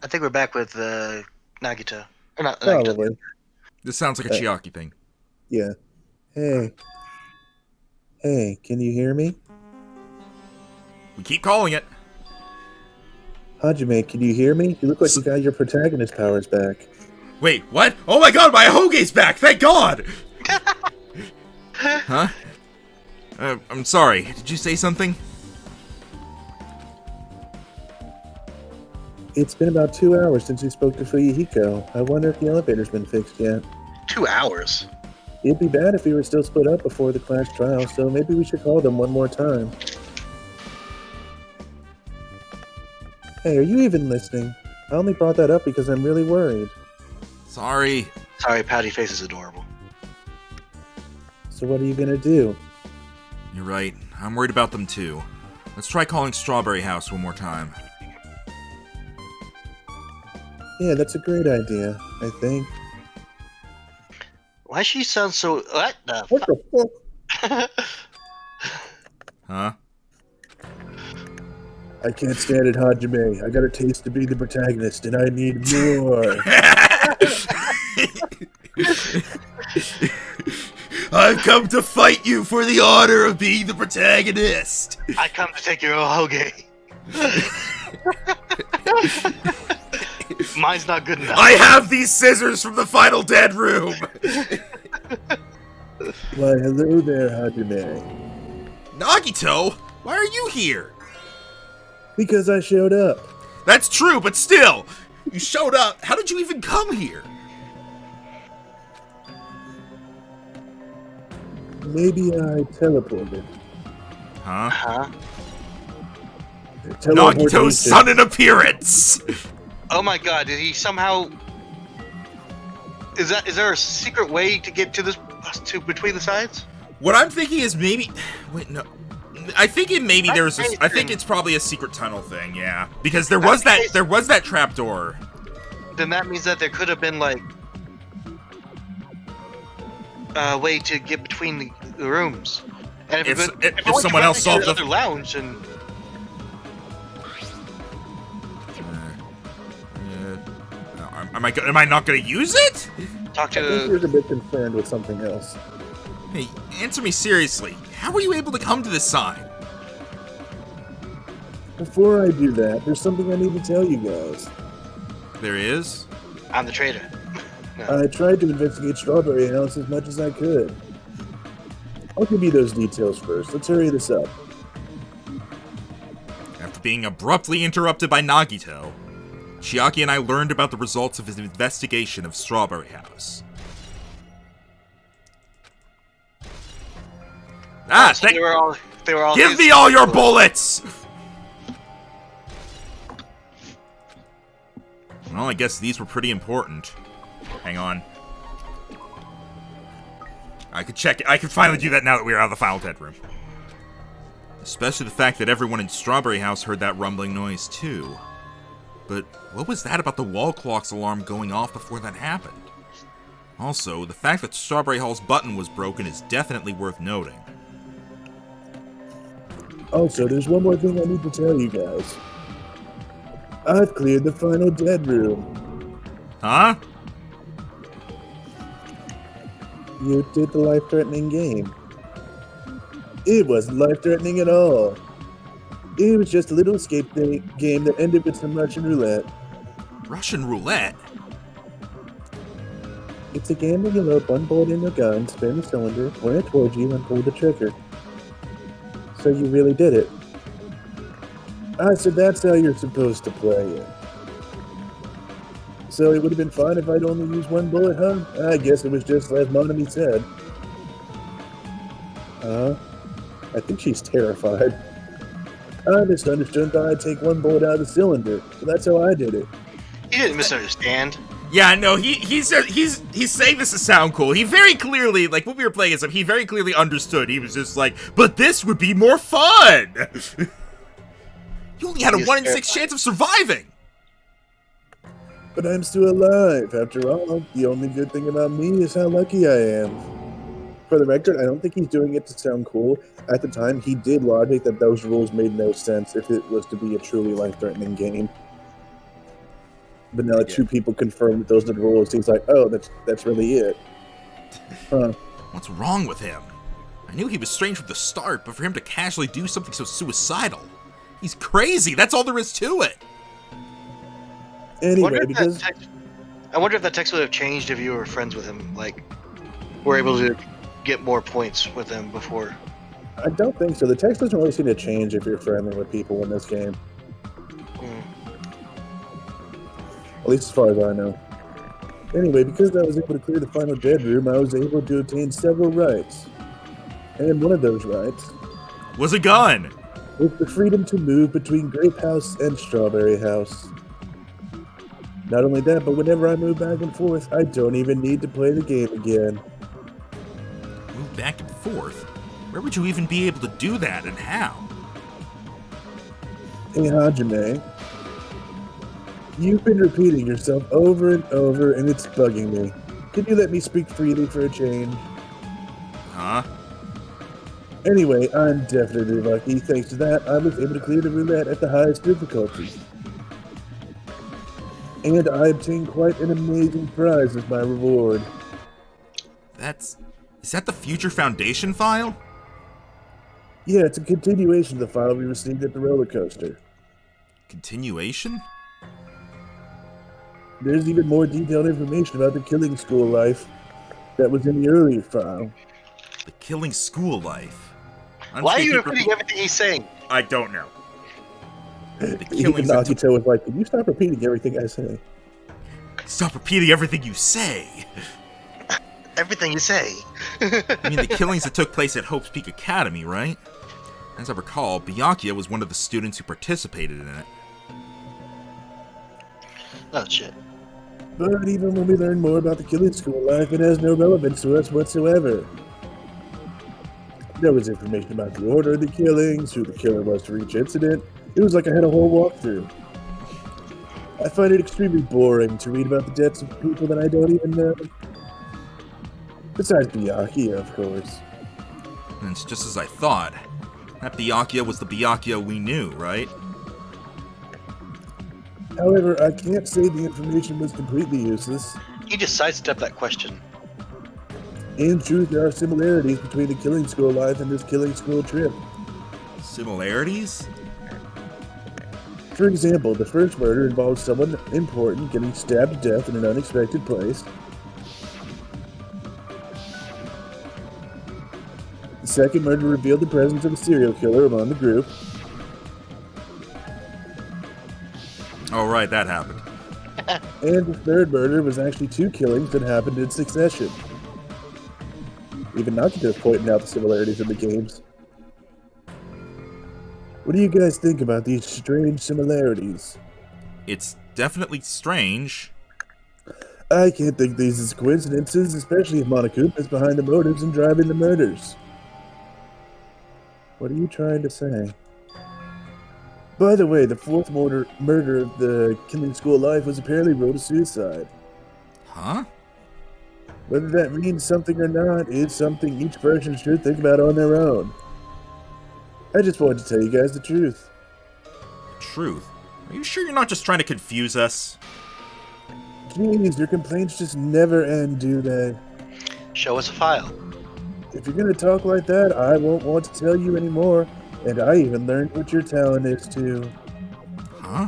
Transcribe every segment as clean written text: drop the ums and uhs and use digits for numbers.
I think we're back with Nagito. Or not Nagito. Probably. This sounds like a Chiaki thing. Yeah. Hey. Hey, can you hear me? We keep calling it. Hajime, can you hear me? You look like you got your protagonist powers back. Wait, what? Oh my god, my Hoge's back! Thank God! Huh? I'm sorry. Did you say something? It's been about 2 hours since you spoke to Fuyuhiko. I wonder if the elevator's been fixed yet. 2 hours? It'd be bad if we were still split up before the class trial, so maybe we should call them one more time. Hey, are you even listening? I only brought that up because I'm really worried. Sorry. Sorry, Patty Face is adorable. So what are you gonna do? You're right. I'm worried about them too. Let's try calling Strawberry House one more time. Yeah, that's a great idea, I think. Why she sound so... What the What the fuck? Huh? I can't stand it, Hajime. I got a taste to be the protagonist, and I need more. I've come to fight you for the honor of being the protagonist. I come to take your Ohoge. Mine's not good enough. I have these scissors from the final dead room. Why, hello there, Hajime. Nagito, why are you here? Because I showed up. That's true, but still, you showed up. How did you even come here? Maybe I teleported. Huh? Huh? Nagito's sudden appearance. Oh my god, did he somehow... Is there a secret way to get to this... to between the sides? What I'm thinking is maybe... Wait, no. I think there's I think it's probably a secret tunnel thing, yeah. Because there was that trapdoor. Then that means that there could have been, like... a way to get between the rooms. And if someone else solved the other lounge and... Am I not gonna use it? Talk to... I think you're a bit concerned with something else. Hey, answer me seriously. How were you able to come to this sign? Before I do that, there's something I need to tell you guys. There is? I'm the traitor. No. I tried to investigate Strawberry House as much as I could. I'll give you those details first. Let's hurry this up. After being abruptly interrupted by Nagito, Chiaki and I learned about the results of his investigation of Strawberry House. So they were all Give me all your bullets! Well, I guess these were pretty important. Hang on. I could check it. I could finally do that now that we're out of the final dead room. Especially the fact that everyone in Strawberry House heard that rumbling noise too. But what was that about the wall clock's alarm going off before that happened? Also, the fact that Strawberry Hall's button was broken is definitely worth noting. Also, there's one more thing I need to tell you guys. I've cleared the final dead room. Huh? You did the life-threatening game. It wasn't life-threatening at all. It was just a little escape game that ended with some Russian roulette. Russian roulette? It's a game where you load one bullet in your gun, spin the cylinder, point it towards you, and pull the trigger. So you really did it. I said that's how you're supposed to play it. So it would have been fine if I'd only used one bullet, huh? I guess it was just as Monami said. I think she's terrified. I misunderstood that I'd take one bullet out of the cylinder, so that's how I did it. He didn't misunderstand. Yeah, no, he's saying this to sound cool. He very clearly, like, when we were playing it, he very clearly understood. He was just like, but this would be more fun! You only had a 1 in 6 chance of surviving! But I'm still alive. After all, the only good thing about me is how lucky I am. For the record, I don't think he's doing it to sound cool. At the time, he did logic that those rules made no sense if it was to be a truly life-threatening game. But now 2 people confirm that those are the rules. He's like, oh, that's really it. Huh. What's wrong with him? I knew he was strange from the start, but for him to casually do something so suicidal, he's crazy. That's all there is to it. Anyway, because I wonder if that text would have changed if you were friends with him. Like, were able to get more points with him before. I don't think so. The text doesn't really seem to change if you're friendly with people in this game. At least as far as I know. Anyway, because I was able to clear the final dead room, I was able to obtain several rights. And one of those rights was a gun. Was the freedom to move between Grape House and Strawberry House. Not only that, but whenever I move back and forth, I don't even need to play the game again. Move back and forth? Where would you even be able to do that, and how? Hey, Hajime. You've been repeating yourself over and over, and it's bugging me. Can you let me speak freely for a change? Huh? Anyway, I'm definitely lucky. Thanks to that, I was able to clear the roulette at the highest difficulty. And I obtained quite an amazing prize as my reward. Is that the Future Foundation file? Yeah, it's a continuation of the file we received at the roller coaster. Continuation? There's even more detailed information about the killing school life that was in the earlier file. The killing school life? Why are you repeating everything he's saying? I don't know. Even Nakito was like, can you stop repeating everything I say? Stop repeating everything you say! Everything you say. I mean the killings that took place at Hope's Peak Academy, right? As I recall, Byakuya was one of the students who participated in it. Oh, shit. But even when we learn more about the killing school life, it has no relevance to us whatsoever. There was information about the order of the killings, who the killer was for each incident. It was like I had a whole walkthrough. I find it extremely boring to read about the deaths of people that I don't even know. Besides Byakuya, of course. And it's just as I thought. That Byakuya was the Byakuya we knew, right? However, I can't say the information was completely useless. He just sidestepped that question. In truth, there are similarities between the killing school life and this killing school trip. Similarities? For example, the first murder involved someone important getting stabbed to death in an unexpected place. The second murder revealed the presence of a serial killer among the group. Oh, right, that happened. And the third murder was actually 2 killings that happened in succession. Even Nakito's pointing out the similarities in the games. What do you guys think about these strange similarities? It's definitely strange. I can't think these as coincidences, especially if Monokuma is behind the motives and driving the murders. What are you trying to say? By the way, the fourth murder of the killing school life was apparently ruled a suicide. Huh? Whether that means something or not is something each person should think about on their own. I just wanted to tell you guys the truth. Truth? Are you sure you're not just trying to confuse us? Jeez, your complaints just never end, do they? Show us a file. If you're gonna talk like that, I won't want to tell you anymore. And I even learned what your talent is, too. Huh?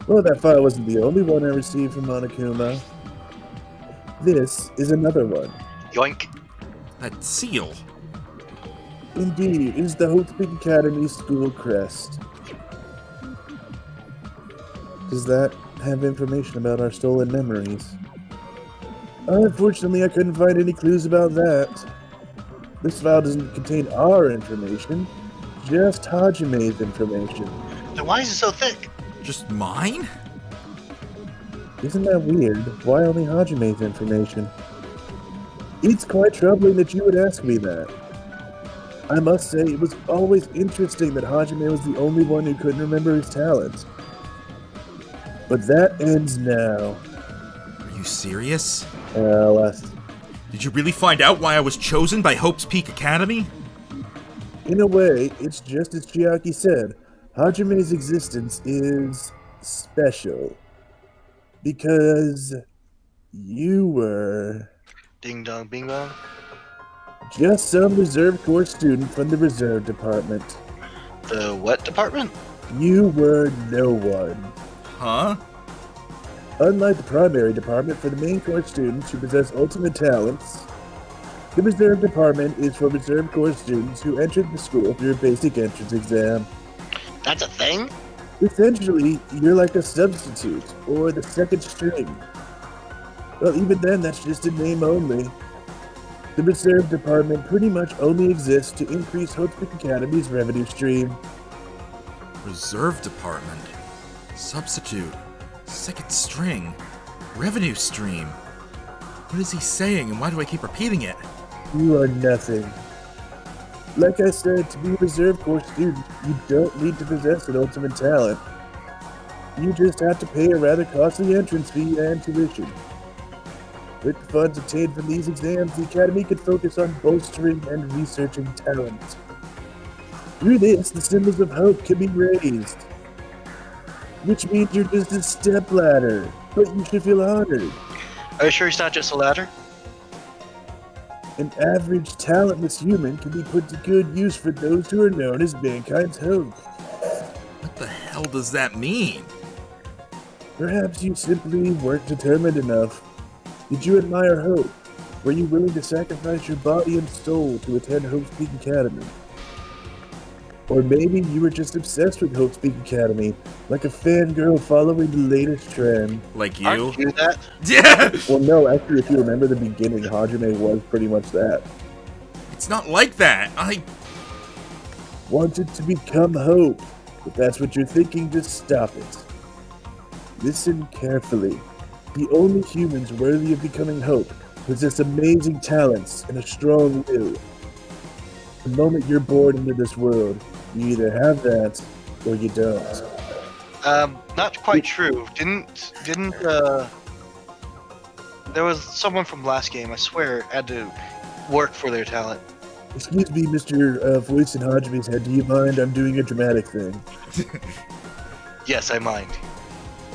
Well, that file wasn't the only one I received from Monokuma. This is another one. Yoink. That seal. Indeed, it is the Hope Peak Academy school crest. Does that have information about our stolen memories? Unfortunately, I couldn't find any clues about that. This file doesn't contain our information, just Hajime's information. Then why is it so thick? Just mine? Isn't that weird? Why only Hajime's information? It's quite troubling that you would ask me that. I must say, it was always interesting that Hajime was the only one who couldn't remember his talent. But that ends now. Are you serious? Did you really find out why I was chosen by Hope's Peak Academy? In a way, it's just as Chiaki said. Hajime's existence is special. Because you were Ding dong, bing bong. just some reserve corps student from the reserve department. The what department? You were no one. Huh? Unlike the primary department for the main corps students who possess ultimate talents, the reserve department is for reserve corps students who entered the school through a basic entrance exam. That's a thing? Essentially, you're like a substitute, or the second string. Well, even then, that's just a name only. The reserve department pretty much only exists to increase Hope Peak Academy's revenue stream. Reserve department. Substitute. Second string. Revenue stream. What is he saying, and why do I keep repeating it? You are nothing. Like I said, to be a reserve corps student, you don't need to possess an ultimate talent. You just have to pay a rather costly entrance fee and tuition. With the funds obtained from these exams, the Academy could focus on bolstering and researching talent. Through this, the symbols of hope can be raised. Which means you're just a stepladder, but you should feel honored. Are you sure he's not just a ladder? An average, talentless human can be put to good use for those who are known as mankind's hope. What the hell does that mean? Perhaps you simply weren't determined enough. Did you admire Hope? Were you willing to sacrifice your body and soul to attend Hope's Peak Academy? Or maybe you were just obsessed with Hope's Peak Academy, like a fangirl following the latest trend. Like you? Aren't you that? Yeah! Well, no, actually, if you remember the beginning, Hajime was pretty much that. It's not like that. I Wanted to become Hope. If that's what you're thinking, just stop it. Listen carefully. The only humans worthy of becoming Hope possess amazing talents and a strong will. The moment you're born into this world, you either have that or you don't. Not quite true. Didn't there was someone from last game, I swear, had to work for their talent. Excuse me, Mr. Voice in Hajime's head, do you mind? I'm doing a dramatic thing. Yes, I mind.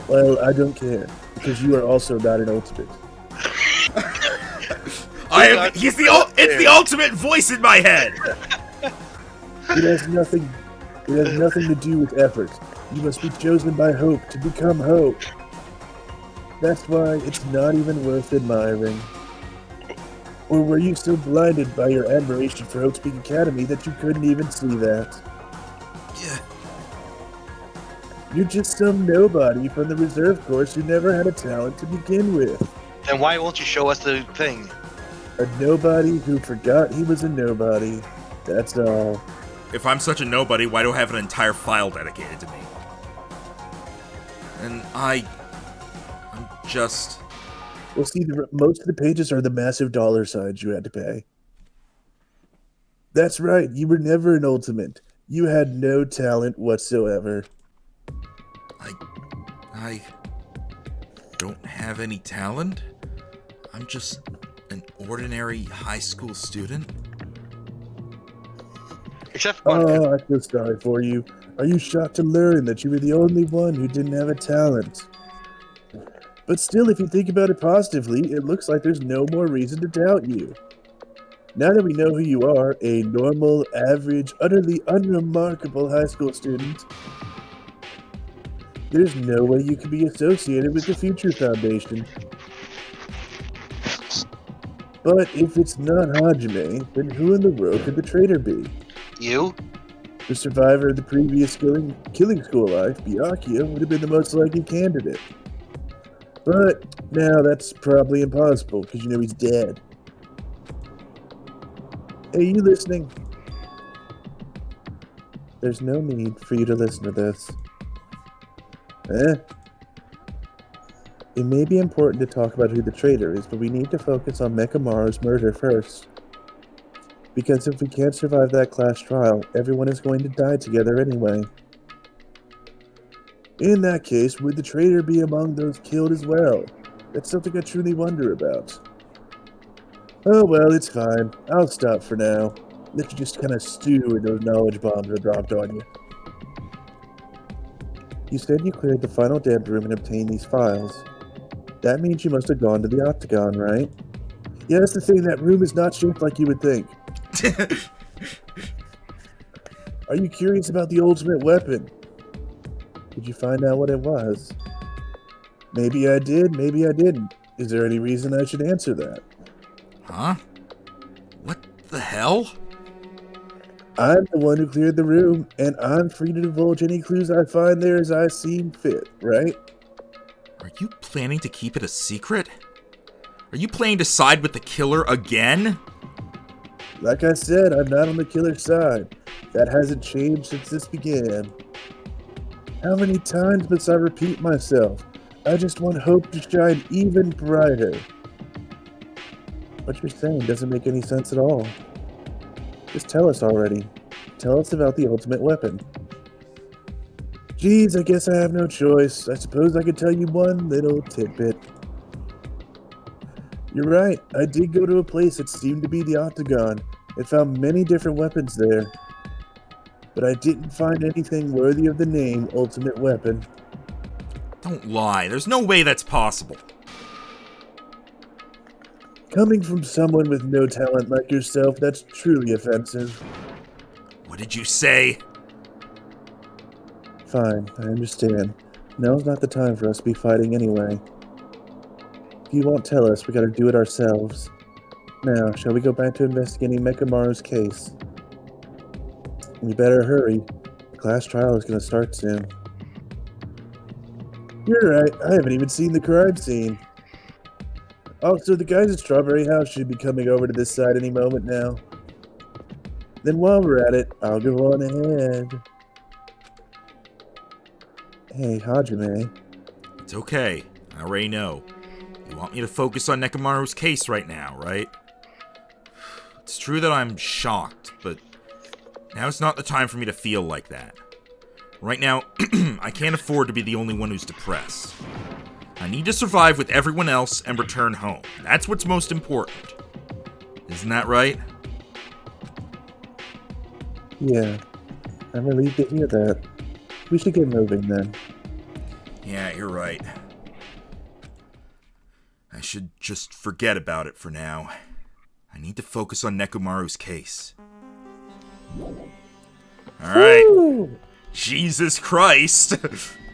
Well, I don't care, because you are also not an ultimate. It's the ultimate voice in my head. It has nothing to do with effort. You must be chosen by Hope to become Hope. That's why it's not even worth admiring. Or were you so blinded by your admiration for Hope's Peak Academy that you couldn't even see that? Yeah. You're just some nobody from the reserve course who never had a talent to begin with. Then why won't you show us the thing? A nobody who forgot he was a nobody. That's all. If I'm such a nobody, why do I have an entire file dedicated to me? And I'm just... Well, see, most of the pages are the massive dollar signs you had to pay. That's right, you were never an ultimate. You had no talent whatsoever. I don't have any talent? I'm just an ordinary high school student? Except for one. Oh, I feel sorry for you. Are you shocked to learn that you were the only one who didn't have a talent? But still, if you think about it positively, it looks like there's no more reason to doubt you. Now that we know who you are, a normal, average, utterly unremarkable high school student, there's no way you can be associated with the Future Foundation. But if it's not Hajime, then who in the world could the traitor be? You? The survivor of the previous killing school life, Byakuya, would have been the most likely candidate. But now that's probably impossible, because you know he's dead. Hey, you listening? There's no need for you to listen to this. It may be important to talk about who the traitor is, but we need to focus on Mekamaru's murder first. Because if we can't survive that class trial, everyone is going to die together anyway. In that case, would the traitor be among those killed as well? That's something I truly wonder about. Oh well, it's fine. I'll stop for now. Let you just kind of stew in those knowledge bombs that dropped on you. You said you cleared the final dead room and obtained these files. That means you must have gone to the Octagon, right? Yeah, that's the thing. That room is not shaped like you would think. Are you curious about the ultimate weapon? Did you find out what it was? Maybe I did, maybe I didn't. Is there any reason I should answer that? Huh? What the hell? I'm the one who cleared the room, and I'm free to divulge any clues I find there as I seem fit, right? Are you planning to keep it a secret? Are you planning to side with the killer again? Like I said, I'm not on the killer's side. That hasn't changed since this began. How many times must I repeat myself? I just want hope to shine even brighter. What you're saying doesn't make any sense at all. Just tell us already. Tell us about the ultimate weapon. Geez, I guess I have no choice. I suppose I could tell you one little tidbit. You're right, I did go to a place that seemed to be the Octagon and found many different weapons there. But I didn't find anything worthy of the name Ultimate Weapon. Don't lie, there's no way that's possible. Coming from someone with no talent like yourself, that's truly offensive. What did you say? Fine, I understand. Now's not the time for us to be fighting anyway. If you won't tell us, we gotta do it ourselves. Now, shall we go back to investigating Mekamaru's case? We better hurry. The class trial is gonna start soon. You're right, I haven't even seen the crime scene. Also, the guys at Strawberry House should be coming over to this side any moment now. Then while we're at it, I'll go on ahead. Hey, Hajime. It's okay, I already know. You want me to focus on Nekamaru's case right now, right? It's true that I'm shocked, but now's not the time for me to feel like that. Right now, I can't afford to be the only one who's depressed. I need to survive with everyone else and return home. That's what's most important. Isn't that right? Yeah, I'm relieved to hear that. We should get moving then. Yeah, you're right. I should just forget about it for now. I need to focus on Nekomaru's case. Alright. Woo! Jesus Christ!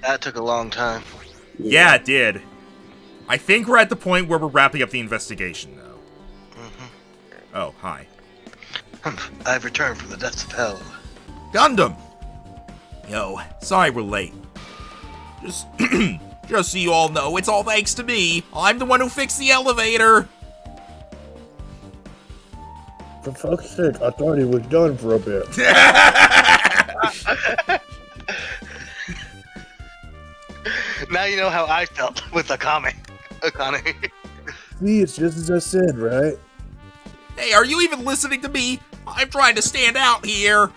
That took a long time. Yeah, it did. I think we're at the point where we're wrapping up the investigation, though. Oh, hi. I've returned from the depths of hell. Gundam! Yo, sorry we're late. Just so you all know, it's all thanks to me. I'm the one who fixed the elevator. For fuck's sake, I thought he was done for a bit. Now you know how I felt with Akame. See, it's just as I said, right? Hey, are you even listening to me? I'm trying to stand out here.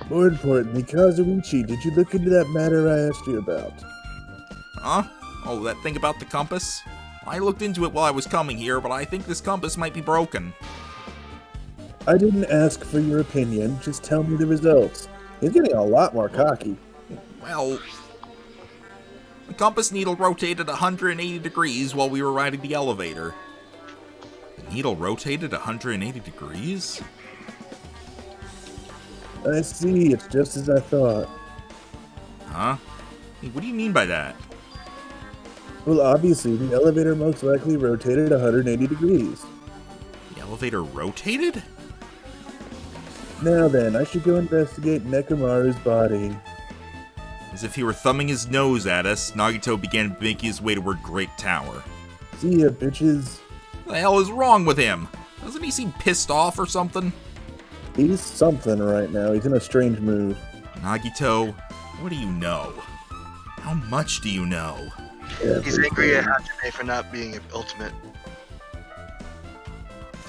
More importantly, Kazuichi, did you look into that matter I asked you about? Huh? Oh, that thing about the compass? I looked into it while I was coming here, but I think this compass might be broken. I didn't ask for your opinion, just tell me the results. He's getting a lot more cocky. Well, the compass needle rotated 180 degrees while we were riding the elevator. The needle rotated 180 degrees? I see, it's just as I thought. Huh? Hey, what do you mean by that? Well, obviously, the elevator most likely rotated 180 degrees. The elevator rotated? Now then, I should go investigate Nekamaru's body. As if he were thumbing his nose at us, Nagito began making his way toward Great Tower. See ya, bitches. What the hell is wrong with him? Doesn't he seem pissed off or something? He's something right now. He's in a strange mood. Nagito, what do you know? How much do you know? He's angry at Hajime for not being an ultimate.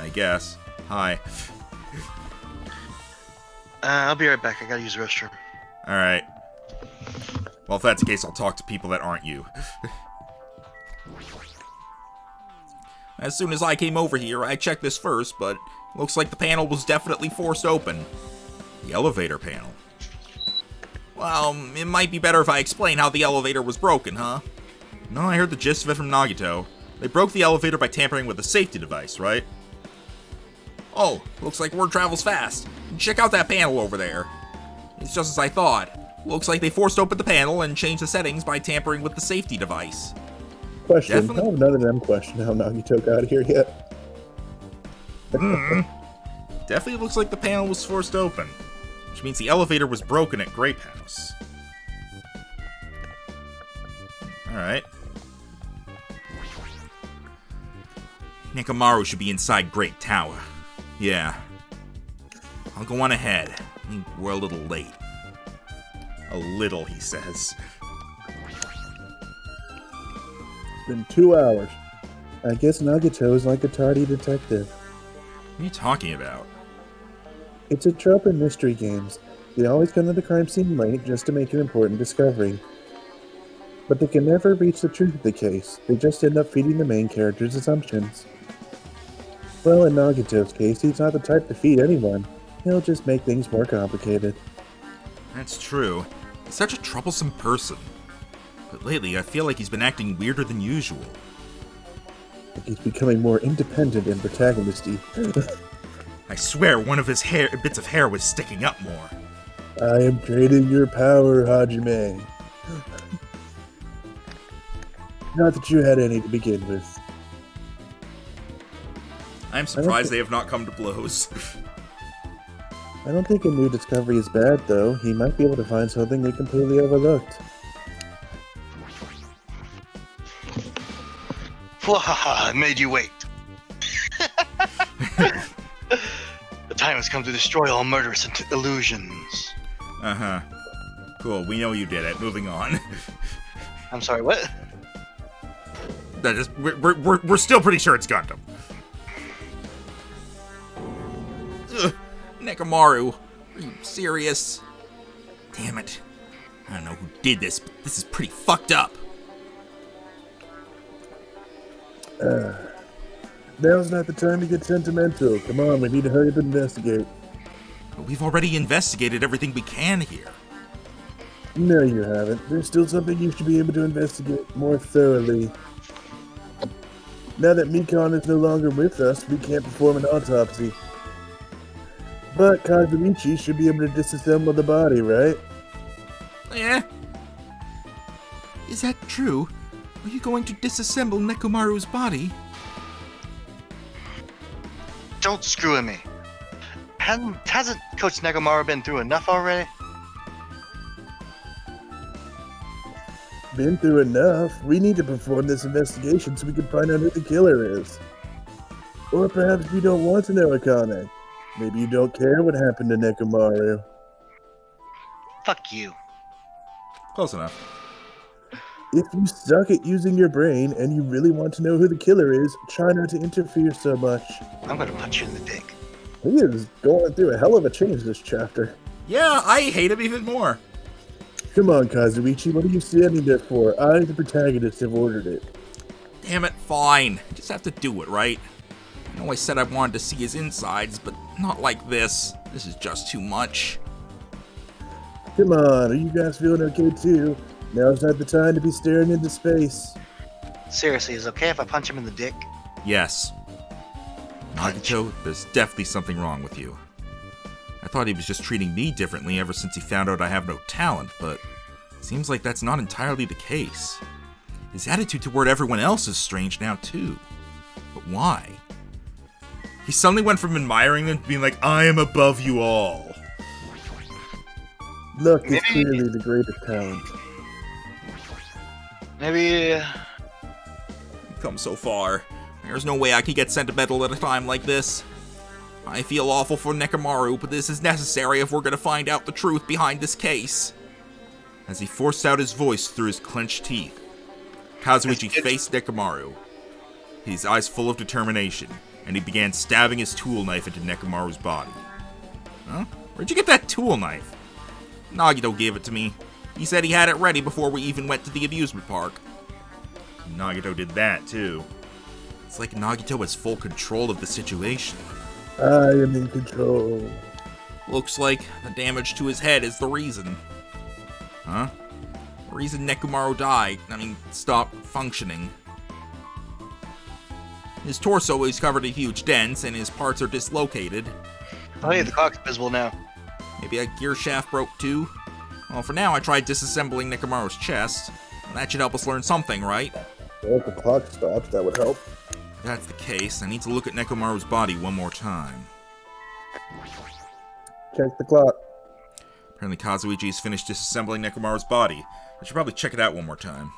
I guess. Hi. I'll be right back. I gotta use the restroom. Alright. Well, if that's the case, I'll talk to people that aren't you. As soon as I came over here, I checked this first, but looks like the panel was definitely forced open. The elevator panel. Well, it might be better if I explain how the elevator was broken, huh? No, I heard the gist of it from Nagito. They broke the elevator by tampering with a safety device, right? Oh, looks like word travels fast. Check out that panel over there. It's just as I thought. Looks like they forced open the panel and changed the settings by tampering with the safety device. Question, Definitely. how have none of them questioned how Nagito got here yet? Definitely looks like the panel was forced open, which means the elevator was broken at Grape House. Alright. Nekomaru should be inside Great Tower. Yeah. I'll go on ahead. I think we're a little late. A little, he says. It's been 2 hours. I guess Nagito is like a tardy detective. What are you talking about? It's a trope in mystery games. They always come to the crime scene late just to make an important discovery. But they can never reach the truth of the case. They just end up feeding the main character's assumptions. Well, in Nagito's case, he's not the type to feed anyone. He'll just make things more complicated. That's true. He's such a troublesome person. But lately, I feel like he's been acting weirder than usual. He's becoming more independent and protagonisty. I swear one of his bits of hair was sticking up more. I am trading your power, Hajime. Not that you had any to begin with. I'm surprised they have not come to blows. I don't think a new discovery is bad, though. He might be able to find something we completely overlooked. I made you wait. The time has come to destroy all murderous illusions. Uh-huh. Cool, we know you did it. Moving on. I'm sorry, what? That is, we're still pretty sure it's Gundam. Ugh, Nekomaru, are you serious? Damn it. I don't know who did this, but this is pretty fucked up. Now's not the time to get sentimental. Come on, we need to hurry up and investigate. But we've already investigated everything we can here. No, you haven't. There's still something you should be able to investigate more thoroughly. Now that Mikon is no longer with us, we can't perform an autopsy. But Kazuichi should be able to disassemble the body, right? Yeah? Is that true? Are you going to disassemble Nekomaru's body? Don't screw with me. Hasn't Coach Nekomaru been through enough already? Been through enough. We need to perform this investigation so we can find out who the killer is. Or perhaps you don't want to know, Akane. Maybe you don't care what happened to Nekomaru. Fuck you. Close enough. If you suck at using your brain and you really want to know who the killer is, try not to interfere so much. I'm gonna punch you in the dick. He is going through a hell of a change this chapter. Yeah, I hate him even more. Come on, Kazuichi, what are you standing there for? I, the protagonist, have ordered it. Damn it, fine. I just have to do it, right? I know I said I wanted to see his insides, but not like this. This is just too much. Come on, are you guys feeling okay too? Now's not the time to be staring into space. Seriously, is it okay if I punch him in the dick? Yes. Punch. Nagito, there's definitely something wrong with you. I thought he was just treating me differently ever since he found out I have no talent, but it seems like that's not entirely the case. His attitude toward everyone else is strange now, too. But why? He suddenly went from admiring them to being like, I am above you all. Luck is Maybe- clearly the greatest talent. Maybe. We've come so far. There's no way I can get sentimental at a time like this. I feel awful for Nekomaru, but this is necessary if we're gonna find out the truth behind this case. As he forced out his voice through his clenched teeth, Kazuichi faced Nekomaru, his eyes full of determination, and he began stabbing his tool knife into Nekomaru's body. Huh? Where'd you get that tool knife? Nagito gave it to me. He said he had it ready before we even went to the amusement park. Nagito did that, too. It's like Nagito has full control of the situation. I am in control. Looks like the damage to his head is the reason. Huh? reason Nekomaru died, stopped functioning. His torso is covered in huge dents, and his parts are dislocated. Oh, hey, the clock's visible now. Maybe a gear shaft broke too? Well, for now, I tried disassembling Nekomaru's chest. That should help us learn something, right? Well, if the clock stops, that would help. If that's the case, I need to look at Nekomaru's body one more time. Check the clock. Apparently Kazuichi's finished disassembling Nekomaru's body. I should probably check it out one more time.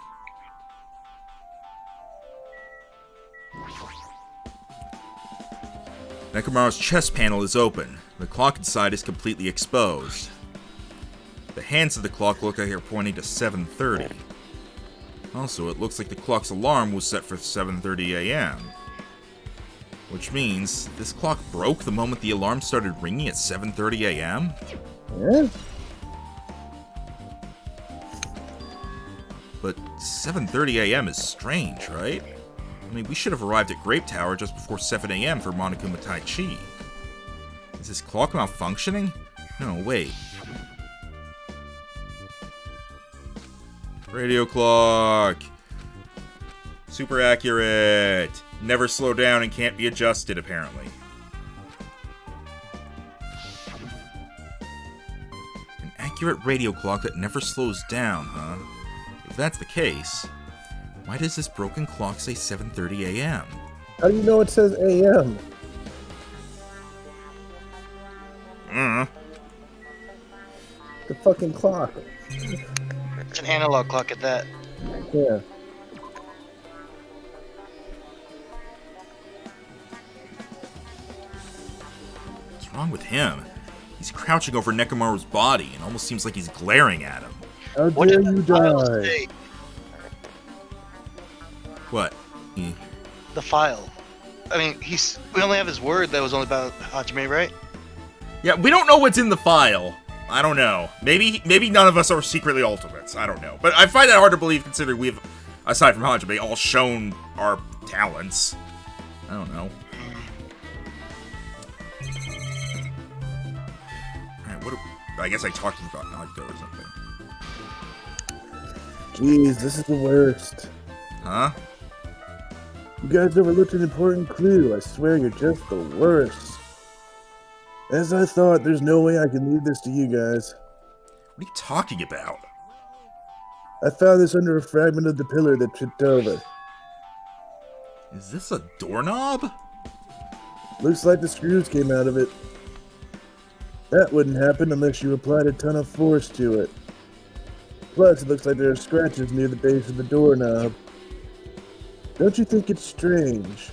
Nekomaru's chest panel is open. The clock inside is completely exposed. The hands of the clock look like they're pointing to 7:30. Also, it looks like the clock's alarm was set for 7:30 a.m. Which means this clock broke the moment the alarm started ringing at 7:30 a.m.? Yeah? But 7:30 a.m. is strange, right? We should have arrived at Grape Tower just before 7 a.m. for Monokuma Tai Chi. Is this clock malfunctioning? No, wait. Radio clock! Super accurate! Never slow down and can't be adjusted, apparently. An accurate radio clock that never slows down, huh? If that's the case, why does this broken clock say 7:30 a.m.? How do you know it says AM? The fucking clock. It's an analog clock at that. Yeah. What's wrong with him? He's crouching over Nekomaru's body and almost seems like he's glaring at him. How What dare did you the file die? say? What? The file. I mean, we only have his word that was only about Hajime, right? Yeah, we don't know what's in the file. I don't know. Maybe none of us are secretly ultimates. I don't know. But I find that hard to believe considering we've, aside from Hajime, all shown our talents. I don't know. Alright, I guess I talked about Naruto or something. Jeez, this is the worst. Huh? You guys overlooked an important clue. I swear you're just the worst. As I thought, there's no way I can leave this to you guys. What are you talking about? I found this under a fragment of the pillar that tripped over. Is this a doorknob? Looks like the screws came out of it. That wouldn't happen unless you applied a ton of force to it. Plus, it looks like there are scratches near the base of the doorknob. Don't you think it's strange?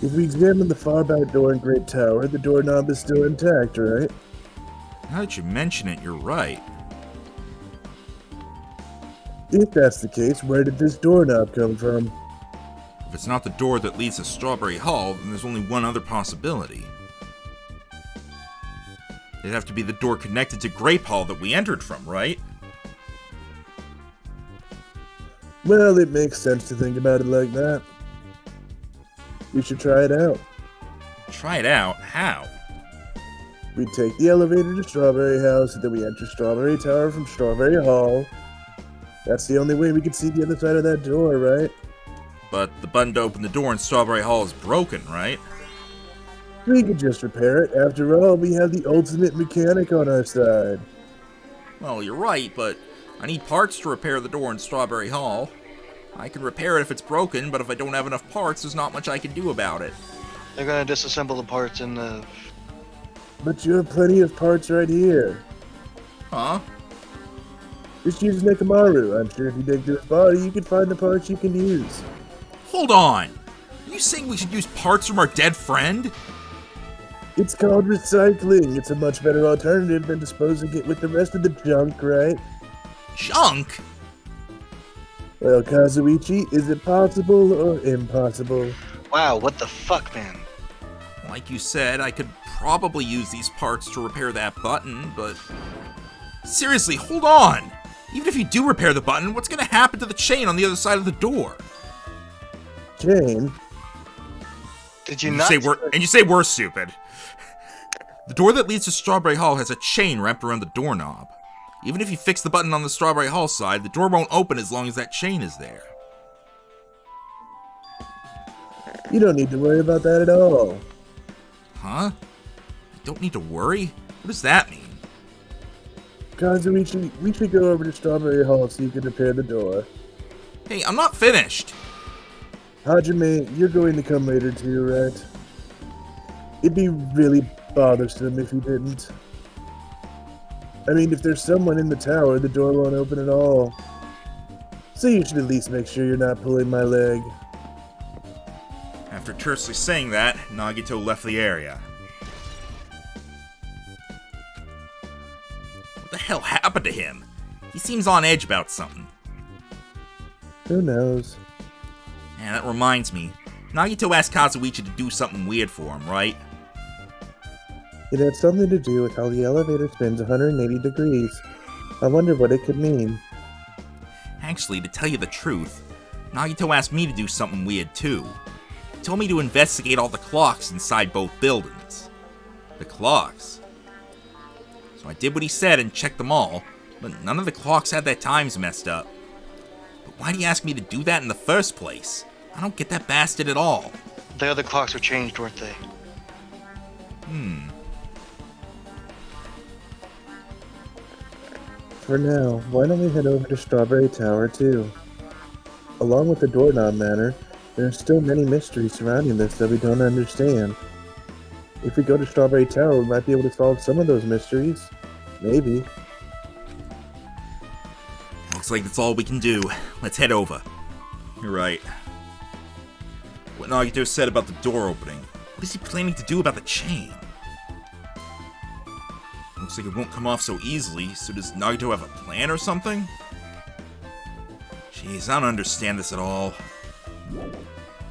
If we examine the far back door in Great Tower, the doorknob is still intact, right? Now that you mention it, you're right. If that's the case, where did this doorknob come from? If it's not the door that leads to Strawberry Hall, then there's only one other possibility. It'd have to be the door connected to Grape Hall that we entered from, right? Well, it makes sense to think about it like that. We should try it out. Try it out? How? We take the elevator to Strawberry House, and then we enter Strawberry Tower from Strawberry Hall. That's the only way we can see the other side of that door, right? But the button to open the door in Strawberry Hall is broken, right? We could just repair it. After all, we have the ultimate mechanic on our side. Well, you're right, but I need parts to repair the door in Strawberry Hall. I can repair it if it's broken, but if I don't have enough parts, there's not much I can do about it. They're gonna disassemble the parts in the... But you have plenty of parts right here. Huh? Just use Nekomaru. I'm sure if you dig through his body, you can find the parts you can use. Hold on! Are you saying we should use parts from our dead friend? It's called recycling. It's a much better alternative than disposing it with the rest of the junk, right? Junk? Well, Kazuichi, is it possible or impossible? Wow, what the fuck, man? Like you said, I could probably use these parts to repair that button, but... Seriously, hold on! Even if you do repair the button, what's gonna happen to the chain on the other side of the door? Chain? Did you And not... you say we're stupid. The door that leads to Strawberry Hall has a chain wrapped around the doorknob. Even if you fix the button on the Strawberry Hall side, the door won't open as long as that chain is there. You don't need to worry about that at all. Huh? You don't need to worry? What does that mean? Kazuichi, we should go over to Strawberry Hall so you can repair the door. Hey, I'm not finished. Hajime, you're going to come later too, right? It'd be really bothersome if you didn't. I mean, if there's someone in the tower, the door won't open at all. So you should at least make sure you're not pulling my leg. After tersely saying that, Nagito left the area. What the hell happened to him? He seems on edge about something. Who knows? Yeah, that reminds me. Nagito asked Kazuichi to do something weird for him, right? It had something to do with how the elevator spins 180 degrees. I wonder what it could mean. Actually, to tell you the truth, Nagito asked me to do something weird too. He told me to investigate all the clocks inside both buildings. The clocks. So I did what he said and checked them all, but none of the clocks had their times messed up. But why'd he ask me to do that in the first place? I don't get that bastard at all. The other clocks were changed, weren't they? For now, why don't we head over to Strawberry Tower too? Along with the doorknob matter, there are still many mysteries surrounding this that we don't understand. If we go to Strawberry Tower, we might be able to solve some of those mysteries. Maybe. Looks like that's all we can do. Let's head over. You're right. What Nagito said about the door opening. What is he planning to do about the chain? Looks like it won't come off so easily, so does Nagito have a plan or something? Jeez, I don't understand this at all.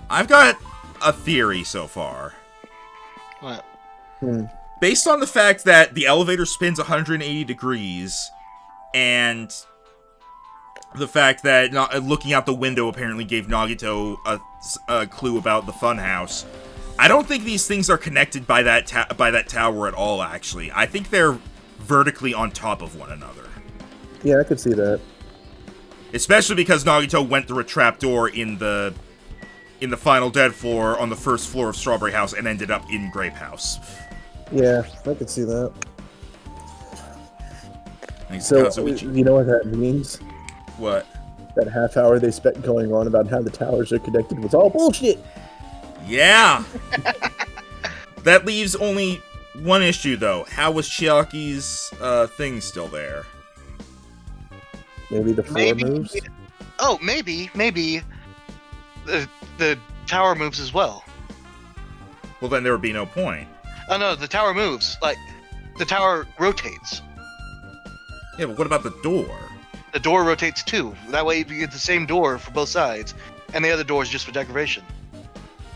I've got a theory so far. What? Based on the fact that the elevator spins 180 degrees, and the fact that looking out the window apparently gave Nagito a clue about the funhouse, I don't think these things are connected by that tower at all, actually. I think they're vertically on top of one another. Yeah, I could see that. Especially because Nagito went through a trapdoor in the final dead floor on the first floor of Strawberry House and ended up in Grape House. Yeah, I could see that. Thanks, So, Kazuichi. you know what that means? What? That half hour they spent going on about how the towers are connected was all bullshit! Yeah! That leaves only one issue, though. How was Chiaki's thing still there? Maybe the floor moves? Oh, maybe the tower moves as well. Well, then there would be no point. Oh no, the tower moves. Like, the tower rotates. Yeah, but what about the door? The door rotates too. That way you get the same door for both sides, and the other door is just for decoration.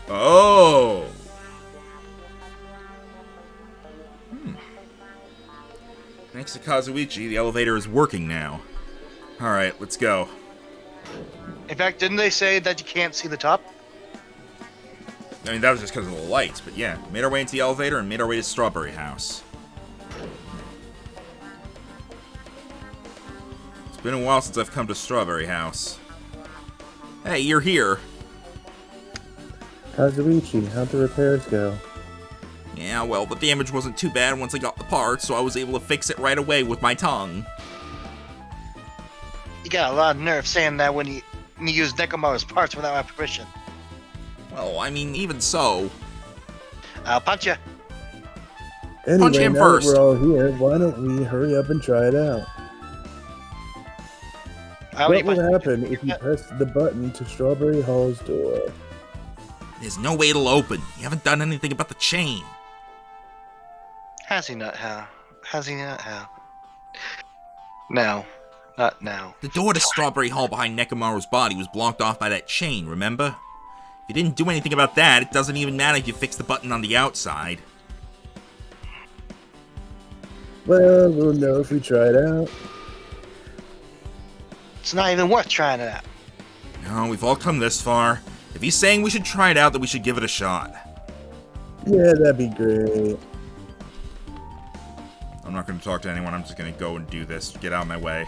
Oh! Thanks to Kazuichi, the elevator is working now. Alright, let's go. In fact, didn't they say that you can't see the top? I mean, that was just because of the lights, but yeah. Made our way into the elevator and made our way to Strawberry House. It's been a while since I've come to Strawberry House. Hey, you're here. Kazuichi, how'd the repairs go? Yeah, well, the damage wasn't too bad once I got the parts, so I was able to fix it right away with my tongue. You got a lot of nerve saying that when you use Nekomaru's parts without my permission. Well, I mean, even so. I'll punch you. Anyway, Punch him now first. that we're all here, why don't we hurry up and try it out? What will happen if you press the button to Strawberry Hall's door? There's no way it'll open. You haven't done anything about the chain. Has he not, how? Has he not, how? No. Not now. The door to Strawberry Hall behind Nekomaru's body was blocked off by that chain, remember? If you didn't do anything about that, it doesn't even matter if you fix the button on the outside. Well, we'll know if we try it out. It's not even worth trying it out. No, we've all come this far. If he's saying we should try it out, then we should give it a shot. Yeah, that'd be great. I'm not going to talk to anyone. I'm just going to go and do this. Get out of my way.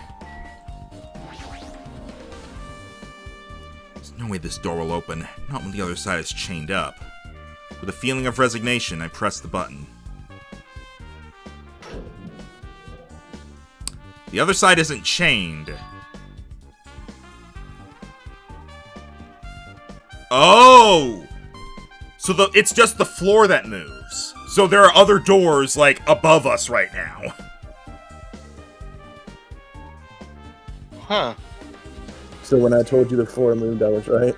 There's no way this door will open. Not when the other side is chained up. With a feeling of resignation, I press the button. The other side isn't chained. Oh! So it's just the floor that moves. So there are other doors, like, above us right now. Huh. So when I told you the floor moved, I was right.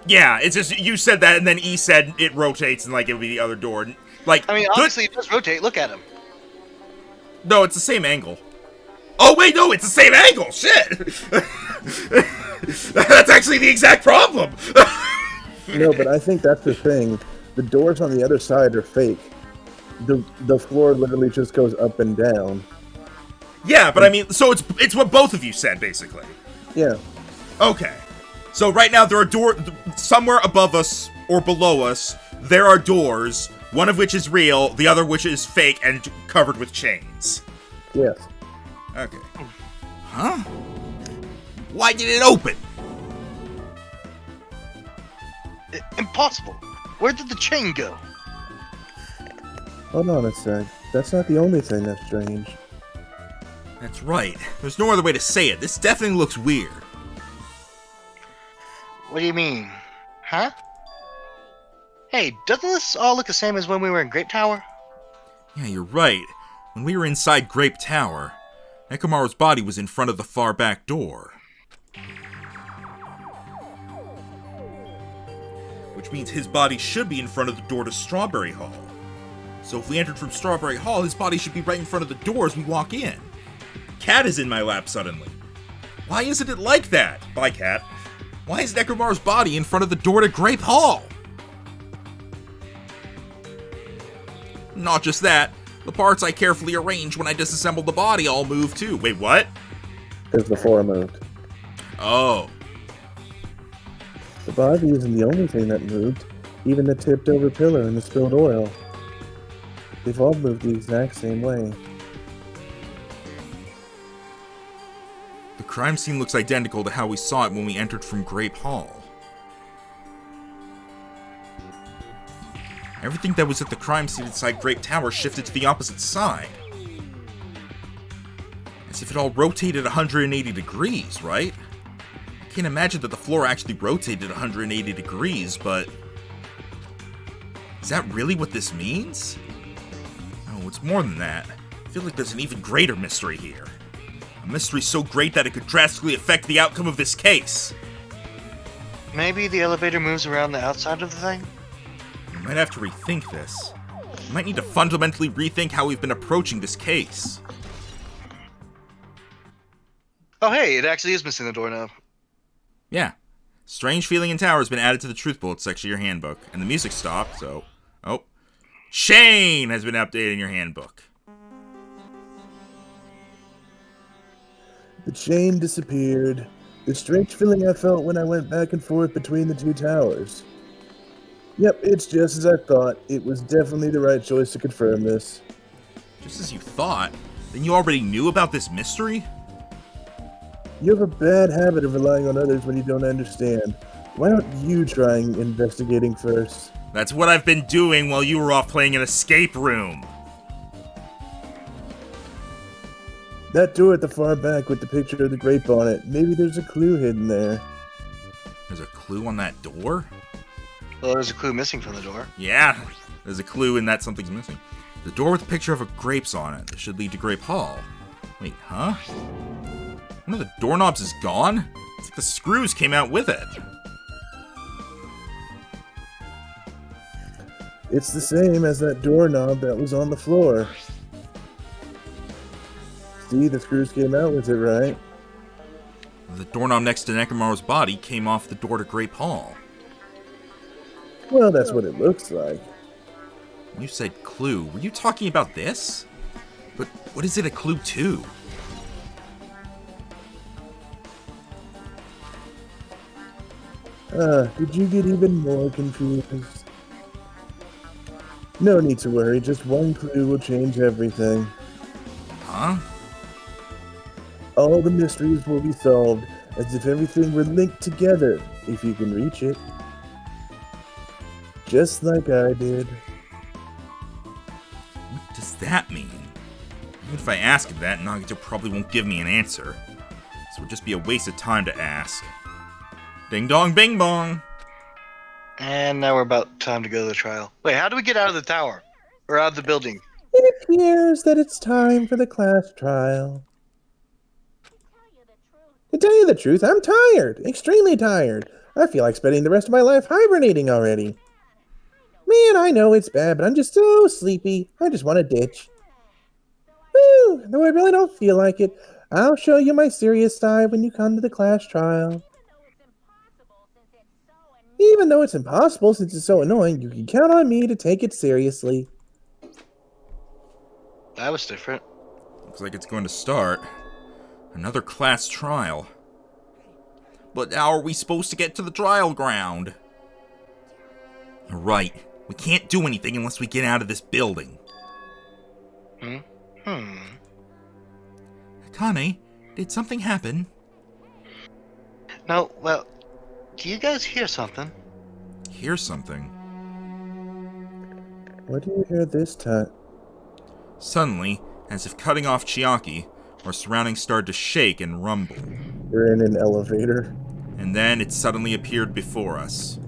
Yeah, it's just, you said that, and then E said it rotates, and, like, it would be the other door. Like, I mean, honestly, it does rotate. Look at him. No, it's the same angle. Oh, wait, no, it's the same angle! Shit! That's actually the exact problem! No, but I think that's the thing. The doors on the other side are fake. The floor literally just goes up and down. Yeah, but I mean, so it's what both of you said, basically. Yeah. Okay. So right now there are doors somewhere above us or below us. There are doors, one of which is real, the other which is fake and covered with chains. Yes. Okay. Huh? Why did it open? Impossible. Where did the chain go? Hold on a sec. That's not the only thing that's strange. That's right. There's no other way to say it. This definitely looks weird. What do you mean? Huh? Hey, doesn't this all look the same as when we were in Great Tower? Yeah, you're right. When we were inside Grape Tower, Nekomaru's body was in front of the far back door. Which means his body should be in front of the door to Strawberry Hall. So if we entered from Strawberry Hall, his body should be right in front of the door as we walk in. Cat is in my lap suddenly. Why isn't it like that? Bye, Cat. Why is Nekomaru's body in front of the door to Grape Hall? Not just that, the parts I carefully arranged when I disassembled the body all moved too. Wait, what? Because the floor moved. Oh. The body isn't the only thing that moved. Even the tipped over pillar and the spilled oil. They've all moved the exact same way. The crime scene looks identical to how we saw it when we entered from Grape Hall. Everything that was at the crime scene inside Grape Tower shifted to the opposite side. As if it all rotated 180 degrees, right? I can't imagine that the floor actually rotated 180 degrees, but... is that really what this means? No, it's more than that. I feel like there's an even greater mystery here. A mystery so great that it could drastically affect the outcome of this case. Maybe the elevator moves around the outside of the thing? We might have to rethink this. We might need to fundamentally rethink how we've been approaching this case. Oh hey, it actually is missing the doorknob. Yeah. Strange feeling in tower has been added to the truth bullet section of your handbook. And the music stopped, so... oh. Shane has been updated in your handbook. The chain disappeared. The strange feeling I felt when I went back and forth between the two towers. Yep, it's just as I thought. It was definitely the right choice to confirm this. Just as you thought? Then you already knew about this mystery? You have a bad habit of relying on others when you don't understand. Why don't you try investigating first? That's what I've been doing while you were off playing an escape room. That door at the far back with the picture of the grape on it. Maybe there's a clue hidden there. There's a clue on that door? Well, there's a clue missing from the door. Yeah, there's a clue in that something's missing. The door with a picture of grapes on it. This should lead to Grape Hall. Wait, huh? One of the doorknobs is gone? It's like the screws came out with it. It's the same as that doorknob that was on the floor. See, the screws came out with it, right? The doorknob next to Nekomaru's body came off the door to Grape Hall. Well, that's what it looks like. When you said clue, were you talking about this? But what is it a clue to? Did you get even more confused? No need to worry, just one clue will change everything. all the mysteries will be solved, as if everything were linked together, if you can reach it. Just like I did. What does that mean? Even if I ask him that, Nagito probably won't give me an answer. So it would just be a waste of time to ask. Ding dong bing bong! And now we're about time to go to the trial. Wait, how do we get out of the tower? Or out of the building? It appears that it's time for the class trial. To tell you the truth, I'm tired. Extremely tired. I feel like spending the rest of my life hibernating already. Man, I know it's bad, but I'm just so sleepy. I just want to ditch. Whew, though I really don't feel like it. I'll show you my serious side when you come to the class trial. Even though it's impossible since it's so annoying, you can count on me to take it seriously. That was different. Looks like it's going to start. Another class trial. But how are we supposed to get to the trial ground? You're right. We can't do anything unless we get out of this building. Akane, did something happen? No, well, do you guys hear something? Hear something? What do you hear this time? Suddenly, as if cutting off Chiaki, our surroundings started to shake and rumble. We're in an elevator. And then it suddenly appeared before us.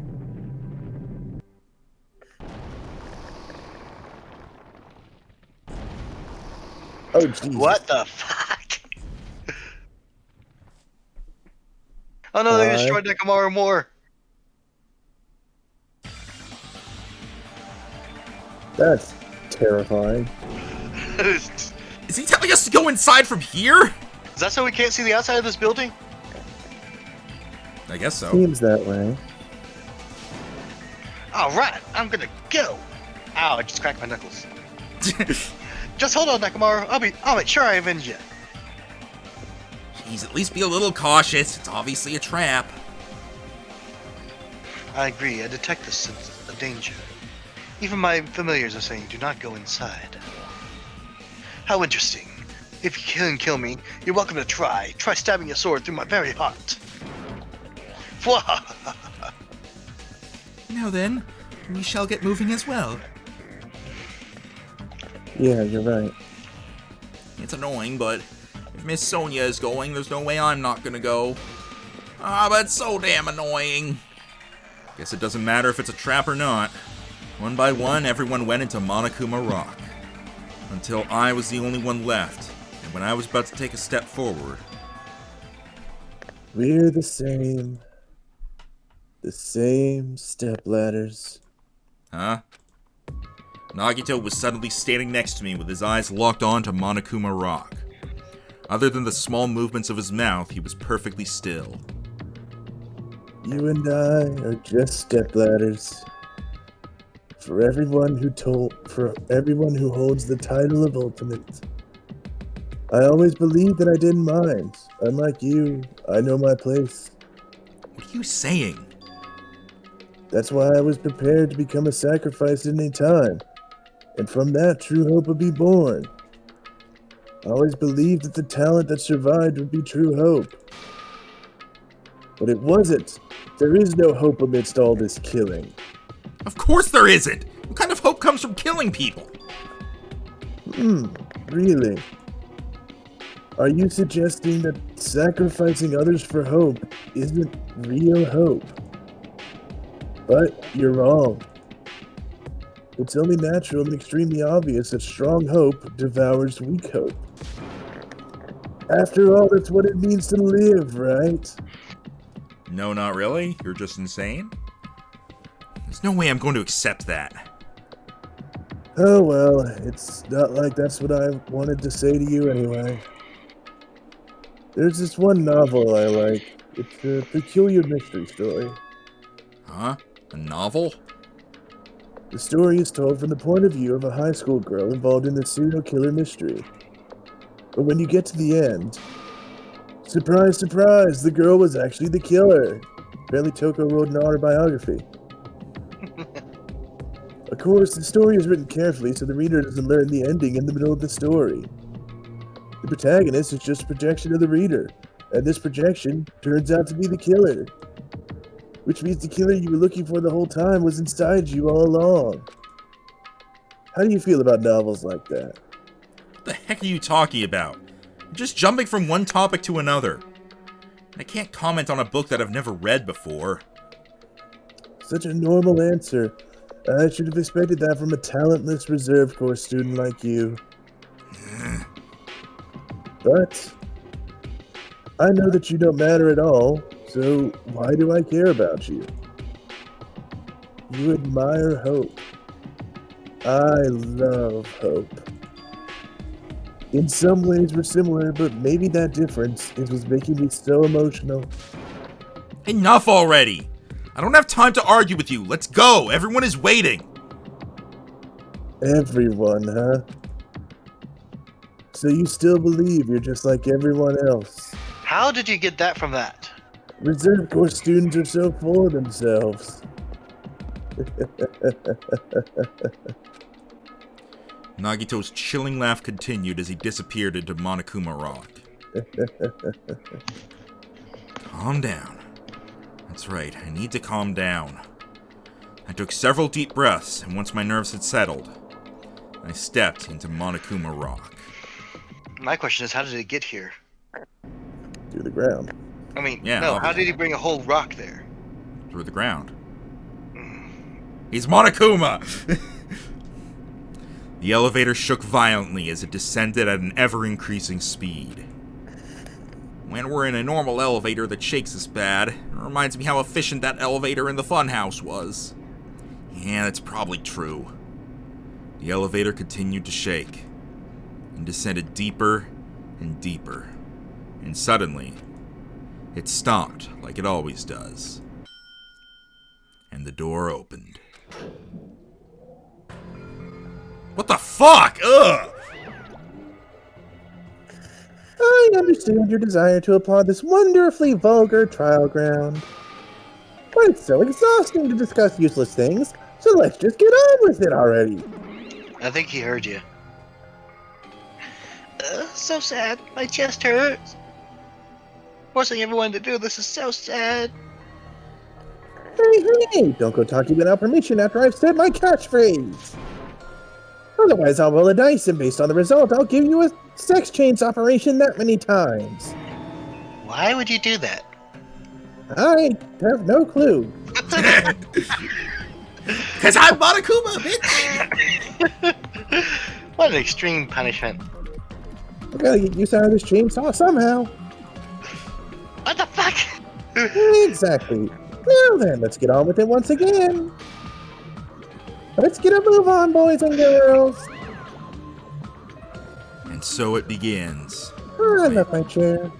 Oh, Jesus. What the fuck? Oh no, they destroyed Nekomaru more. That's terrifying. Is Is he telling us to go inside from here? that so we can't see the outside of this building? I guess so. Seems that way. Alright, I'm gonna go. Ow, I just cracked my knuckles. Just hold on, Nekomaru. I'll make sure I avenge you. Jeez, at least be a little cautious. It's obviously a trap. I agree, I detect the sense of danger. Even my familiars are saying, do not go inside. How interesting. If you can kill me, you're welcome to try. Try stabbing your sword through my very heart. Now then, we shall get moving as well. Yeah, you're right. It's annoying, but if Miss Sonia is going, there's no way I'm not gonna go. Ah, but it's so damn annoying. Guess it doesn't matter if it's a trap or not. One by one, everyone went into Monokuma Rock. Until I was the only one left. And when I was about to take a step forward... We're the same. The same stepladders. Huh? Nagito was suddenly standing next to me with his eyes locked on to Monokuma Rock. Other than the small movements of his mouth, he was perfectly still. You and I are just stepladders. For everyone who holds the title of Ultimate. I always believed that I didn't mind. Unlike you, I know my place. What are you saying? That's why I was prepared to become a sacrifice at any time. And from that, true hope would be born. I always believed that the talent that survived would be true hope. But it wasn't. There is no hope amidst all this killing. Of course there isn't! What kind of hope comes from killing people? Really? Are you suggesting that sacrificing others for hope isn't real hope? But you're wrong. It's only natural and extremely obvious that strong hope devours weak hope. After all, that's what it means to live, right? No, not really. You're just insane. There's no way I'm going to accept that. Oh well, it's not like that's what I wanted to say to you anyway. There's this one novel I like. It's a peculiar mystery story. Huh? A novel? The story is told from the point of view of a high school girl involved in the serial killer mystery. But when you get to the end, surprise, surprise, the girl was actually the killer. Apparently Toko wrote an autobiography. Of course, the story is written carefully so the reader doesn't learn the ending in the middle of the story. The protagonist is just a projection of the reader, and this projection turns out to be the killer. Which means the killer you were looking for the whole time was inside you all along. How do you feel about novels like that? What the heck are you talking about? You're just jumping from one topic to another. I can't comment on a book that I've never read before. Such a normal answer. I should have expected that from a talentless reserve corps student like you. But I know that you don't matter at all, so why do I care about you? You admire hope. I love hope. In some ways we're similar, but maybe that difference is what's making me so emotional. Enough already! I don't have time to argue with you. Let's go! Everyone is waiting! Everyone, huh? So you still believe you're just like everyone else? How did you get that from that? Reserve Corps students are so full of themselves. Nagito's chilling laugh continued as he disappeared into Monokuma Rock. Calm down. That's right, I need to calm down. I took several deep breaths, and once my nerves had settled, I stepped into Monokuma Rock. My question is, how did it get here? To the ground. I mean, Yeah, no, how obviously. did he bring a whole rock there? Through the ground. He's Monokuma! The elevator shook violently as it descended at an ever-increasing speed. When we're in a normal elevator that shakes this bad, it reminds me how efficient that elevator in the funhouse was. Yeah, that's probably true. The elevator continued to shake, and descended deeper and deeper. And suddenly, it stopped like it always does. And the door opened. What the fuck? Ugh! I understand your desire to applaud this wonderfully vulgar trial ground. But it's so exhausting to discuss useless things, so let's just get on with it already. I think he heard you. So sad. My chest hurts. Forcing everyone to do this is so sad. Hey, don't go talking without permission after I've said my catchphrase. Otherwise, I'll roll a dice, and based on the result, I'll give you a sex change operation that many times. Why would you do that? I have no clue. Cause I'm Monokuma, bitch! What an extreme punishment. I gotta get used out of this chainsaw somehow. What the fuck? Exactly. Now then, let's get on with it once again. Let's get a move on, boys and girls. And so it begins. I love my chair.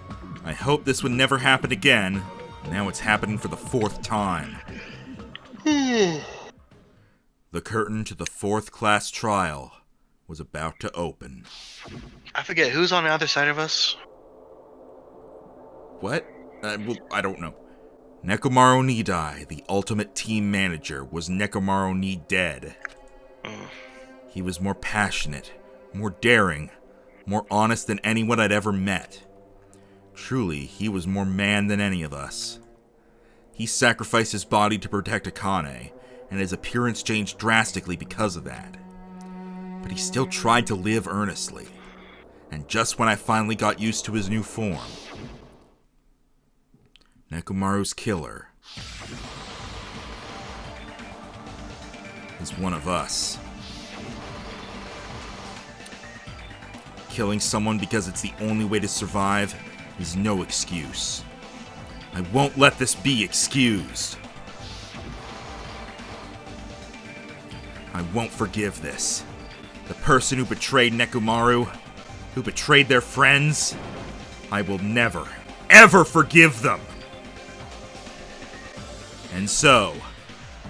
I hope this would never happen again. Now it's happening for the 4th time. The curtain to the 4th class trial was about to open. I forget who's on the other side of us. What? Well, I don't know. Nekomaru Nidai, the ultimate team manager, was Nekomaru Ni dead. He was more passionate, more daring, more honest than anyone I'd ever met. Truly, he was more man than any of us. He sacrificed his body to protect Akane, and his appearance changed drastically because of that. But he still tried to live earnestly. And just when I finally got used to his new form, Nekomaru's killer is one of us. Killing someone because it's the only way to survive is no excuse. I won't let this be excused. I won't forgive this. The person who betrayed Nekomaru, who betrayed their friends, I will never, ever forgive them. And so,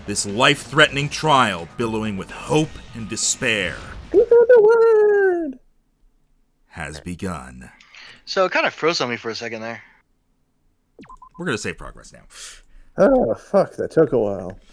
this life-threatening trial billowing with hope and despair Give her the word. has begun. So it kind of froze on me for a second there. We're gonna save progress now. Oh, fuck, that took a while.